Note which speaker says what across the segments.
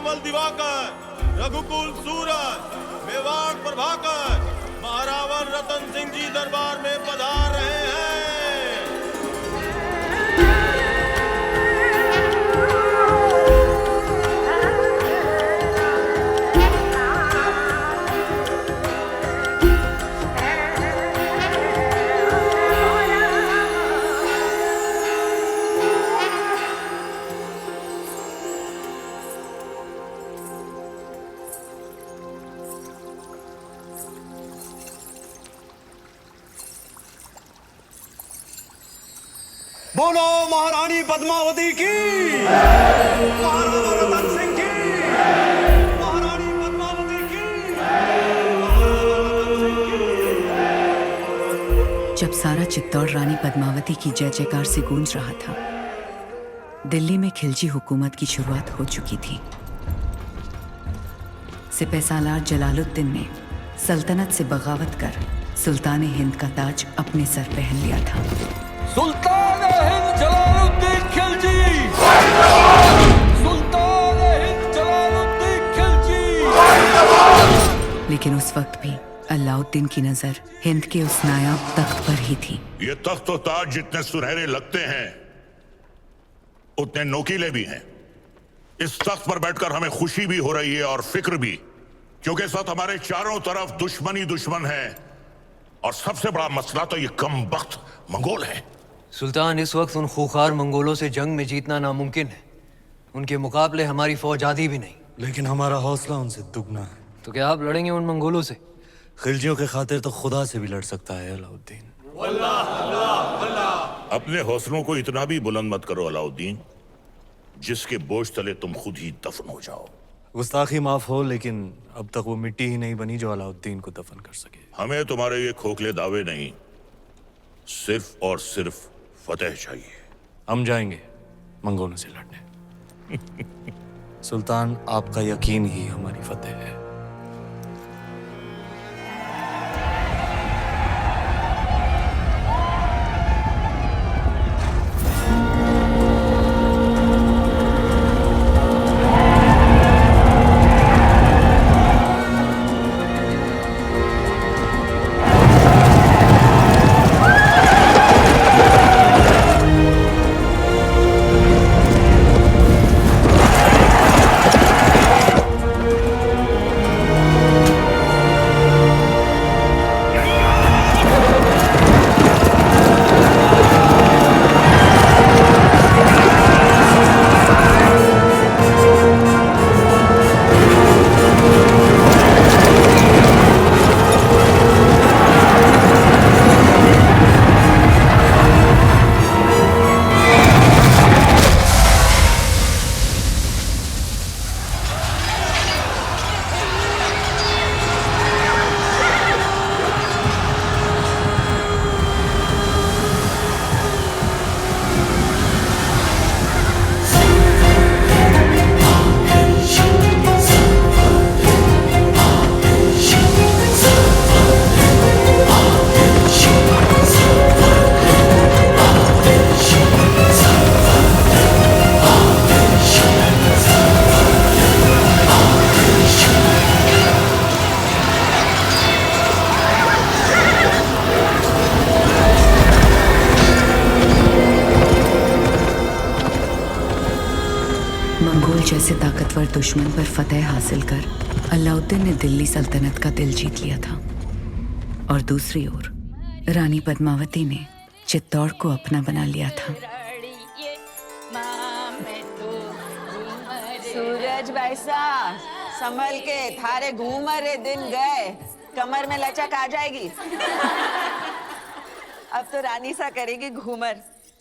Speaker 1: महाबल दिवाकर, रघुकुल सूरज, मेवाड़ प्रभाकर, महारावण रतन सिंह जी दरबार में पधार रहे हैं।
Speaker 2: बोलो महारानी पद्मावती की, महाराणा रतन सिंह की, महारानी पद्मावती की, महाराणा रतन सिंह की।
Speaker 3: जब सारा चित्तौड़ रानी पद्मावती की जय जयकार से गूंज रहा था, दिल्ली में खिलजी हुकूमत की शुरुआत हो चुकी थी। सिपहसालार जलालुद्दीन ने सल्तनत से बगावत कर सुल्तान हिंद का ताज अपने सर पहन लिया था।
Speaker 4: सुल्तान हिंद जलालुद्दीन खिलजी, सुल्तान हिंद जलालुद्दीन खिलजी।
Speaker 3: लेकिन उस वक्त भी अलाउद्दीन की नजर हिंद के उस नायाब तख्त पर ही थी।
Speaker 5: ये तख्त और ताज जितने सुनहरे लगते हैं उतने नोकीले भी हैं। इस तख्त पर बैठकर हमें खुशी भी हो रही है और फिक्र भी, क्योंकि इस वक्त हमारे चारों तरफ दुश्मन ही दुश्मन है और सबसे बड़ा मसला तो ये कम वक्त मंगोल है।
Speaker 6: सुल्तान, इस वक्त उन खूंखार मंगोलों से जंग में जीतना नामुमकिन है। उनके मुकाबले हमारी फौज आधी भी नहीं।
Speaker 2: लेकिन हमारा हौसला उनसे दुगना है।
Speaker 6: तो क्या आप लड़ेंगे उन मंगोलों से?
Speaker 2: खिलजियों के खातिर तो खुदा से भी लड़ सकता है अलाउद्दीन।
Speaker 5: अपने हौसलों को इतना भी बुलंद मत करो अलाउद्दीन, जिसके बोझ तले तुम खुद ही दफन हो जाओ।
Speaker 2: गुस्ताखी माफ हो, लेकिन अब तक वो मिट्टी ही नहीं बनी जो अलाउद्दीन को दफन कर सके।
Speaker 5: हमें तुम्हारे ये खोखले दावे नहीं, सिर्फ और सिर्फ फतेह चाहिए।
Speaker 2: हम जाएंगे मंगोलों से लड़ने। सुल्तान, आपका यकीन ही हमारी फतेह है।
Speaker 3: मंगोल जैसे ताकतवर दुश्मन पर फतेह हासिल कर अलाउद्दीन ने दिल्ली सल्तनत का दिल जीत लिया था और दूसरी ओर रानी पद्मावती ने चित्तौड़ को अपना बना लिया था।
Speaker 7: सूरज भाईसा, संभल के, थारे घूमरे दिन गए, कमर में लचक आ जाएगी। अब तो रानी सा करेगी घूमर,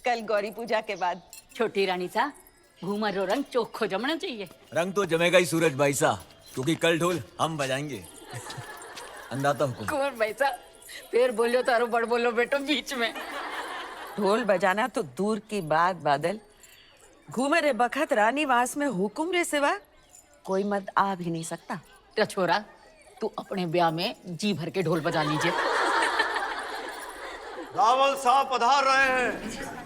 Speaker 7: कल गौरी पूजा के बाद।
Speaker 8: छोटी रानी सा, घूमर रो रंग चोखो जमना चाहिए।
Speaker 9: रंग तो जमेगा ही सूरज भाई सा, क्योंकि कल ढोल हम बजाएंगे। अंदाता हुकुम।
Speaker 8: कुंवर भाई सा, फिर बोलो तारो बड़ बोलो बेटो बीच में।
Speaker 7: ढोल बजाना तो दूर की बात बादल, घूमरे बखत रानी वास में हुकुम रे सिवा कोई मत आ भी नहीं सकता।
Speaker 8: तो छोरा, तू अपने ब्याह में जी भर के ढोल बजा लीजिए।
Speaker 2: रावल साहब पधार रहे हैं।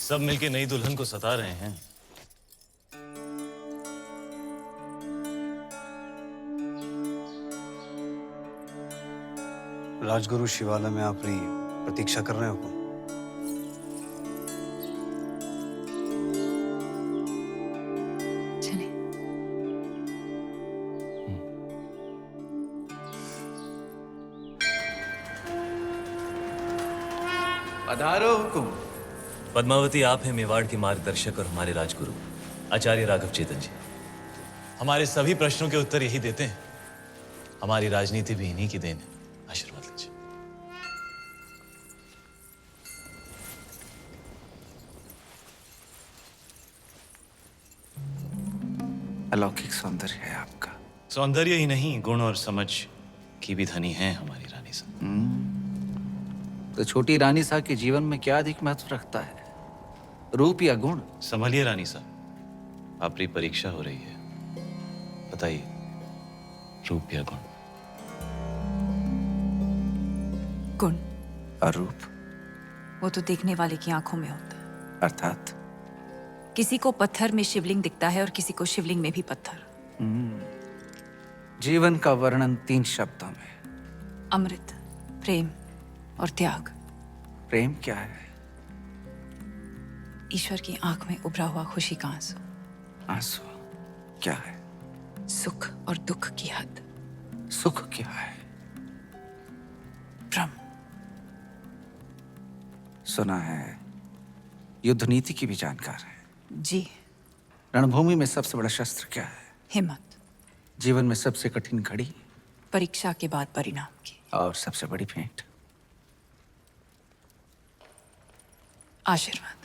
Speaker 10: सब मिलके नई दुल्हन को सता रहे हैं।
Speaker 2: राजगुरु शिवालय में आपकी प्रतीक्षा कर रहे हो।
Speaker 3: चले।
Speaker 9: पधारो हुकुम।
Speaker 10: पद्मावती, आप हैं मेवाड़ के मार्गदर्शक और हमारे राजगुरु आचार्य राघव चेतन जी। हमारे सभी प्रश्नों के उत्तर यही देते हैं। हमारी राजनीति भी इन्हीं की देन है। आशीर्वाद लीजिए।
Speaker 11: अलौकिक सौंदर्य है आपका।
Speaker 10: सौंदर्य ही नहीं, गुण और समझ की भी धनी है हमारी रानी साहब।
Speaker 11: तो छोटी रानी साहब के जीवन में क्या अधिक महत्व रखता है, रूप या गुण?
Speaker 10: संभलिए रानी साहब, आपकी परीक्षा हो रही है। बताइए, रूप या गुण?
Speaker 3: गुण
Speaker 11: और रूप
Speaker 3: वो तो देखने वाले की आंखों में होता है।
Speaker 11: अर्थात
Speaker 3: किसी को पत्थर में शिवलिंग दिखता है और किसी को शिवलिंग में भी पत्थर।
Speaker 11: जीवन का वर्णन 3 शब्दों में।
Speaker 3: अमृत, प्रेम और त्याग।
Speaker 11: प्रेम क्या है?
Speaker 3: ईश्वर की आंख में उभरा हुआ खुशी का आंसू।
Speaker 11: आंसू क्या है?
Speaker 3: सुख और दुख की हद।
Speaker 11: सुख क्या है?
Speaker 3: ब्रह्म।
Speaker 11: सुना है युद्ध नीति की भी जानकार है।
Speaker 3: जी।
Speaker 11: रणभूमि में सबसे बड़ा शस्त्र क्या है?
Speaker 3: हिम्मत।
Speaker 11: जीवन में सबसे कठिन घड़ी?
Speaker 3: परीक्षा के बाद परिणाम की।
Speaker 11: और सबसे बड़ी भेंट?
Speaker 3: आशीर्वाद।